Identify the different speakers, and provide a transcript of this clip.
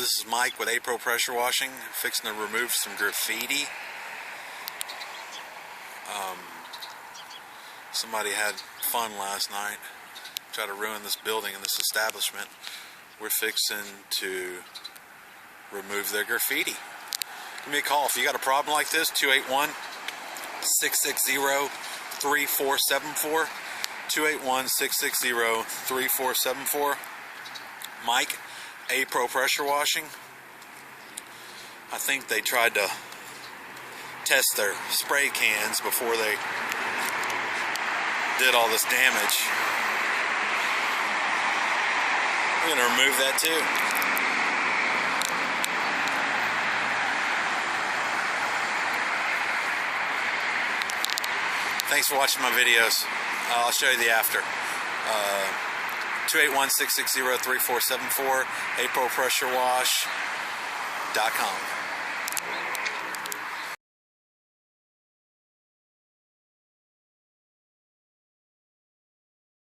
Speaker 1: this is Mike with A-Pro Pressure Washing, fixing to remove some graffiti. Somebody had fun last night, tried to ruin this building and this establishment. We're fixing to remove their graffiti. Give me a call if you got a problem like this, 281-660-3474, 281-660-3474. Mike, A-Pro Pressure Washing. I think they tried to test their spray cans before they did all this damage. We're going to remove that too. Thanks for watching my videos. I'll show you the after. 281-660-3474, apropressurewash.com.